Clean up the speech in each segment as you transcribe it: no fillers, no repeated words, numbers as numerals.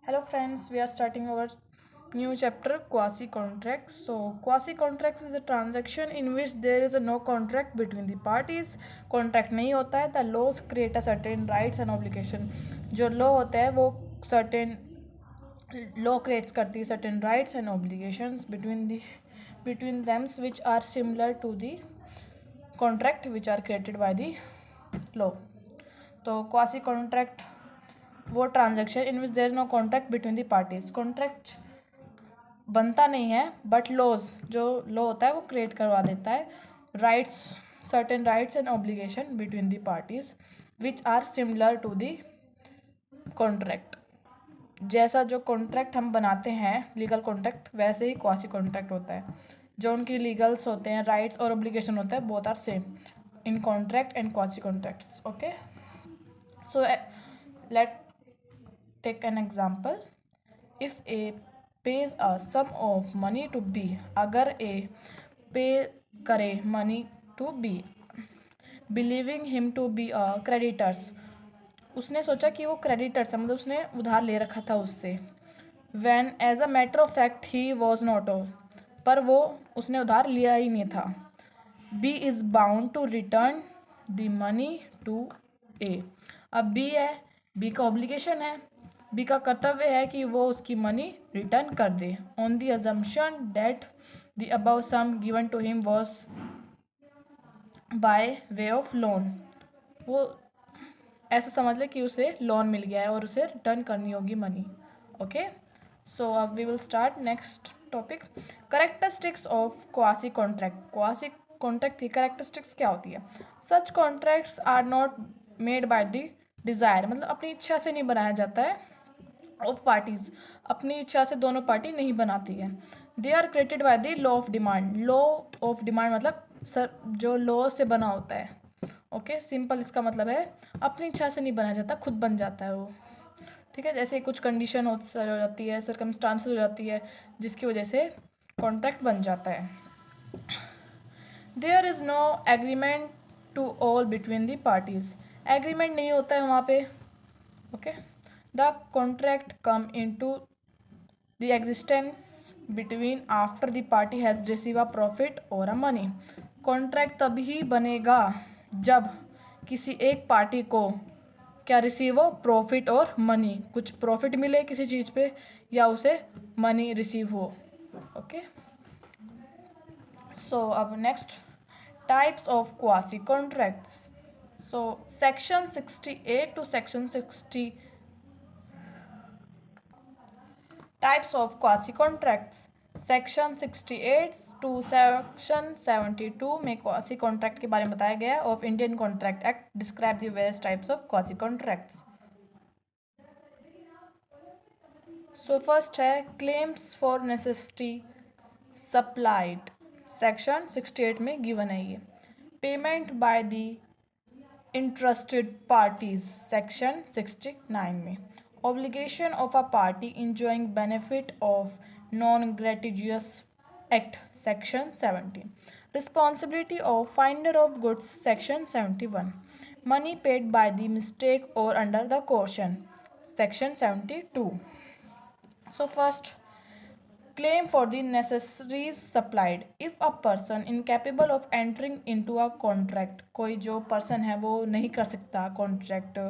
Hello friends, we are starting our new chapter quasi contract. So quasi contracts is a transaction in which there is a no contract between the parties. Contract नहीं होता है. The laws create a certain rights and obligation. जो law होता है वो certain law creates करती है certain rights and obligations between them which are similar to the contract which are created by the law. तो quasi contract वो transaction in which there no contract between the parties. Contract बनता नहीं है but laws जो law होता है वो create करवा देता है rights, certain rights and obligation between the parties which are similar to the contract. जैसा जो कॉन्ट्रैक्ट हम बनाते हैं लीगल कॉन्ट्रैक्ट वैसे ही क्वासी कॉन्ट्रैक्ट होता है. जो उनकी लीगल्स होते हैं राइट्स और ऑब्लिगेशन होता है both are same in contract and quasi contracts. Okay, so let take an example. If A pays a sum of money to B, अगर A पे करे money to B believing him to be a creditors, उसने सोचा कि वो creditors है, मतलब उसने उधार ले रखा था उससे. When as a matter of fact he was not, पर वो उसने उधार लिया ही नहीं था. B is bound to return the money to A. अब B है, B का ऑब्लिगेशन है, बी का कर्तव्य है कि वो उसकी मनी रिटर्न कर दे on the assumption that the above sum given to him was by way of loan. वो ऐसा समझ ले कि उसे लोन मिल गया है और उसे रिटर्न करनी होगी मनी. ओके, सो अब we will start next topic, characteristics of quasi contract. Quasi contract की करेक्टरिस्टिक्स क्या होती है? Such contracts are not made by the desire, मतलब अपनी इच्छा से नहीं बनाया जाता है. ऑफ पार्टीज, अपनी इच्छा से दोनों पार्टी नहीं बनाती है. They are created by the law of demand. Law of demand मतलब सर जो लॉ से बना होता है. ओके, सिंपल इसका मतलब है अपनी इच्छा से नहीं बनाया जाता, खुद बन जाता है वो. ठीक है, जैसे कुछ कंडीशन हो जाती है, सर्कमस्टांसेस हो जाती है जिसकी वजह से कॉन्ट्रैक्ट बन जाता है. There is no agreement to all between the parties. Agreement नहीं होता है वहाँ पे. Okay, the contract come into the existence between after the party has received a profit or a money. Contract तभी बनेगा जब किसी एक पार्टी को क्या रिसीव हो, प्रॉफिट और मनी, कुछ प्रॉफिट मिले किसी चीज़ पे या उसे मनी रिसीव हो. ओके, सो अब next types of quasi contracts. So section 68 to section 60 types of quasi contracts. Section 68 to section 72 में क्वासी कॉन्ट्रैक्ट के बारे में बताया गया है. Of Indian contract act describe the various types of quasi contracts. So first है claims for necessity supplied. Section 68 में given है ये. Payment by the interested parties section 69 में. Obligation of a party enjoying benefit of non-gratuitous act section 17. Responsibility of finder of goods section 71. Money paid by the mistake or under the caution section 72. So first, claim for the necessaries supplied. If a person incapable of entering into a contract, कोई जो person है वो नहीं कर सकता contract,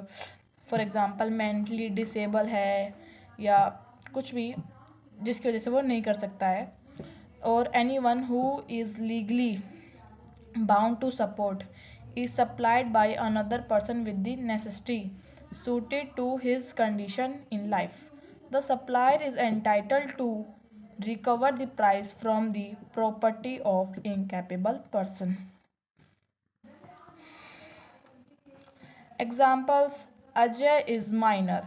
for example mentally disable है या कुछ भी जिसकी वजह से वो नहीं कर सकता है, और anyone who is legally bound to support is supplied by another person with the necessity suited to his condition in life. The supplier is entitled to recover the price from the property of incapable person. Examples: Ajay is minor.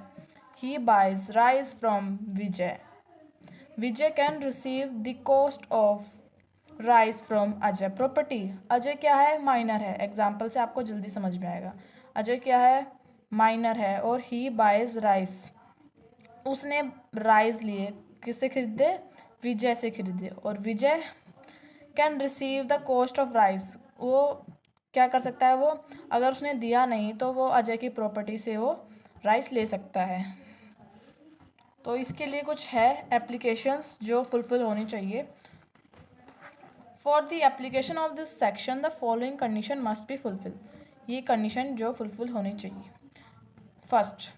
He buys rice from Vijay. Vijay can receive the cost of rice from Ajay property. Ajay क्या है? Minor है. Example से आपको जल्दी समझ में आएगा. अजय क्या है? माइनर है और ही बाइज राइस. उसने राइस लिए, किससे खरीदे? विजय से खरीदे. और Vijay can receive the cost of rice. वो क्या कर सकता है? वो अगर उसने दिया नहीं तो वो अजय की प्रॉपर्टी से वो राइस ले सकता है. तो इसके लिए कुछ है एप्लीकेशंस जो फुलफिल होनी चाहिए. For the application of this section the following condition must be fulfil. ये कंडीशन जो फुलफिल होनी चाहिए. First,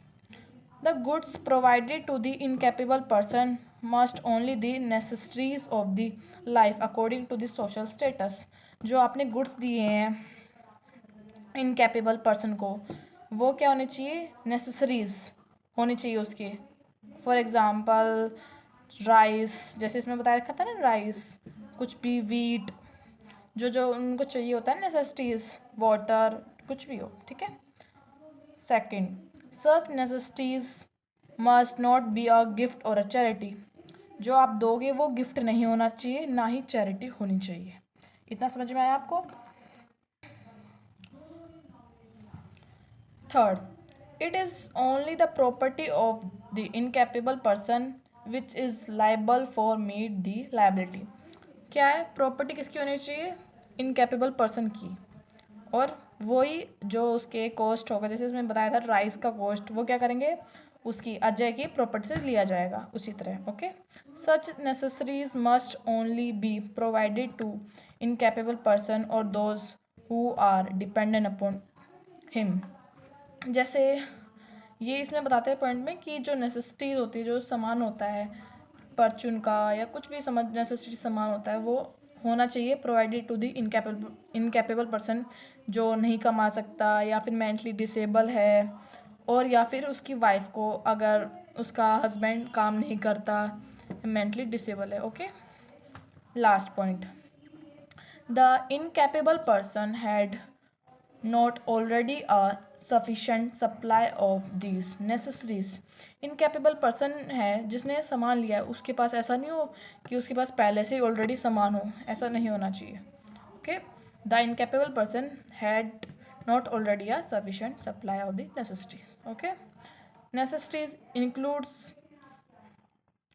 the goods provided to the incapable person must only the necessaries of the life according to the social status. जो आपने goods दिए हैं incapable person को, वो क्या होने चाहिए, नेसेसरीज होनी चाहिए उसके. फॉर एग्ज़ाम्पल राइस, जैसे इसमें बताया रखा था ना, राइस, कुछ भी, वीट, जो जो उनको चाहिए होता है नेसेसिटीज़, वाटर, कुछ भी हो. ठीक है. Second, such necessities must not be a gift और अ चैरिटी. जो आप दोगे वो गिफ्ट नहीं होना चाहिए, ना ही चैरिटी होनी चाहिए. इतना समझ में आया आपको. Third, it is only the property of the incapable person which is liable for meet the liability. क्या है, प्रॉपर्टी किसकी होनी चाहिए, इनकेपेबल पर्सन की, और वही जो उसके कॉस्ट होगा, जैसे इसमें बताया था राइस का कॉस्ट, वो क्या करेंगे, उसकी अजय की प्रॉपर्टी से लिया जाएगा. उसी तरह okay. Such necessaries must only be provided to incapable person और those who are dependent upon him. जैसे ये इसमें बताते हैं पॉइंट में कि जो नेसेसिटीज़ होती है, जो सामान होता है परचून का या कुछ भी समझ नेसेसिटी सामान होता है, वो होना चाहिए provided to the incapable person, जो नहीं कमा सकता या फिर मेंटली डिसेबल है, और या फिर उसकी वाइफ को, अगर उसका हस्बैंड काम नहीं करता, मेंटली डिसेबल है. Okay. Last point, the incapable person had not already a sufficient supply of these necessaries. Incapable person है जिसने सामान लिया है, उसके पास ऐसा नहीं हो कि उसके पास पहले से ही ऑलरेडी सामान हो, ऐसा नहीं होना चाहिए. Okay. The incapable person had not already a sufficient supply of the necessities. Okay. Necessities includes,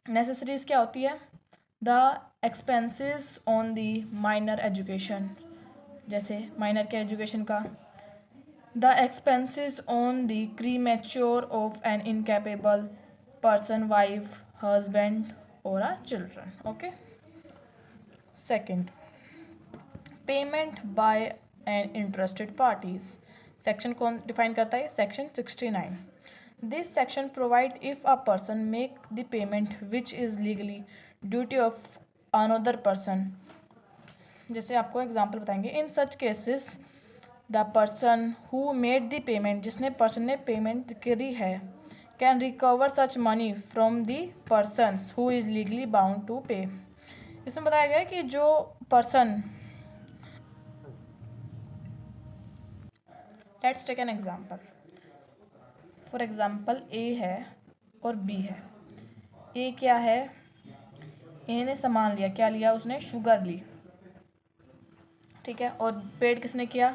necessaries क्या होती है, the expenses on the minor education. जैसे माइनर के एजुकेशन का, the expenses on the premature of an incapable person, wife, husband और uh children. Okay. Second, payment by an interested parties. Section कौन define करता है, section 69. This section provide if a person make the payment which is legally duty of another person. जैसे आपको example बताएंगे. In such cases the person who made the payment, जिसने person ने payment करी है, can recover such money from the persons who is legally bound to pay. इसमें बताया गया है कि जो person, let's take an example. For example A है और बी है. ए क्या है, ए ने सामान लिया, क्या लिया उसने, शुगर ली. ठीक है. और पेड किसने किया,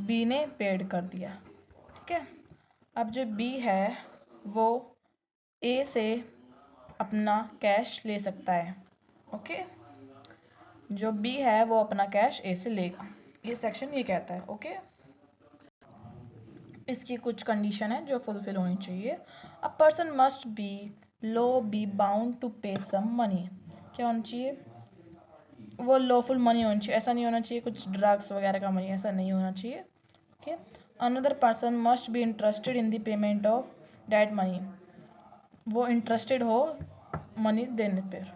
बी ने पेड कर दिया. ठीक है. अब जो बी है वो ए से अपना कैश ले सकता है. ओके. जो बी है वो अपना कैश ए से लेगा. ये सेक्शन ये कहता है. ओके. इसकी कुछ कंडीशन है जो फुलफिल होनी चाहिए. A person must be be bound to pay some money. क्या होना चाहिए, वो लॉफुल मनी होनी चाहिए. ऐसा नहीं होना चाहिए कुछ ड्रग्स वगैरह का मनी, ऐसा नहीं होना चाहिए. Okay. Another person must be interested in the payment of that money. वो इंटरेस्टेड हो मनी देने पर.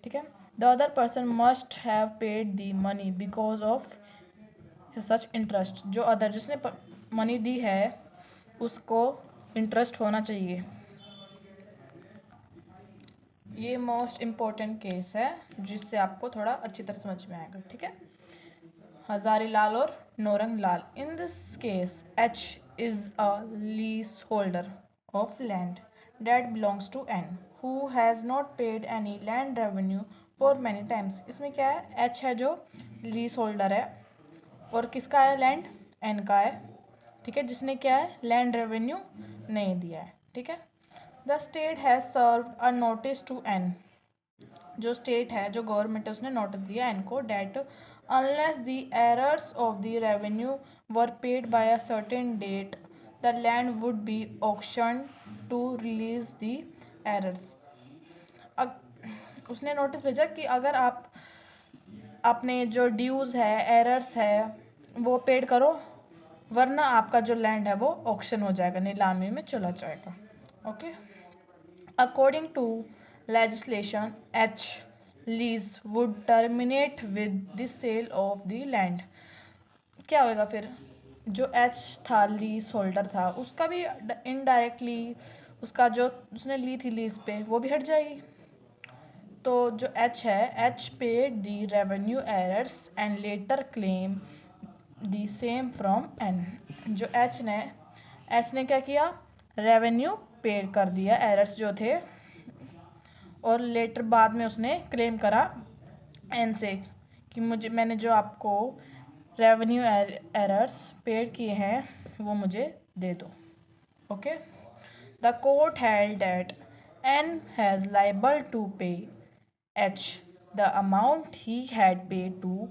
ठीक है. The other person must have paid the money because of such interest. जो अदर, जिसने मनी दी है, उसको इंटरेस्ट होना चाहिए. ये मोस्ट इम्पोर्टेंट केस है जिससे आपको थोड़ा अच्छी तरह समझ में आएगा. ठीक है. हजारी लाल और Naurang Lal. In this case H is a lease holder of land that belongs to N who has not paid any land revenue for many times. इसमें क्या है, एच है जो लीज होल्डर है, और किसका है, लैंड, एन का है. ठीक है. जिसने क्या है, लैंड रेवेन्यू नहीं दिया है. ठीक है. The state has served a notice to N. जो स्टेट है, जो गवर्नमेंट है, उसने नोटिस दिया एन को, that unless the arrears of the revenue were paid by a certain date the land would be auction to release the arrears. उसने notice भेजा कि अगर आप अपने जो ड्यूज़ है, एरर्स है, वो पेड करो, वरना आपका जो लैंड है वो ऑक्शन हो जाएगा, नीलामी में चला जाएगा। Okay, according to legislation H lease would terminate with the sale of the land. क्या होगा फिर, जो एच था लीज होल्डर था, उसका भी इनडायरेक्टली उसका जो उसने ली थी लीज पे वो भी हट जाएगी। तो जो एच है, H paid the revenue arrears and later claim the same from N. जो एच ने क्या किया, रेवेन्यू पेड कर दिया एरर्स जो थे, और लेटर बाद में उसने क्लेम करा एन से कि मैंने जो आपको रेवेन्यू एरर्स पेड किए हैं वो मुझे दे दो। Okay, the court held that N has liable to pay H the amount he had paid to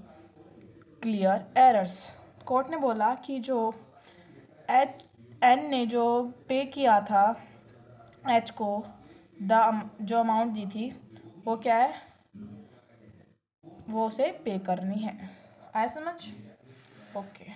clear arrears. Court ने बोला कि जो एन ने जो पे किया था एच को, जो अमाउंट दी थी वो क्या है, वो उसे पे करनी है। आया समझ? ओके।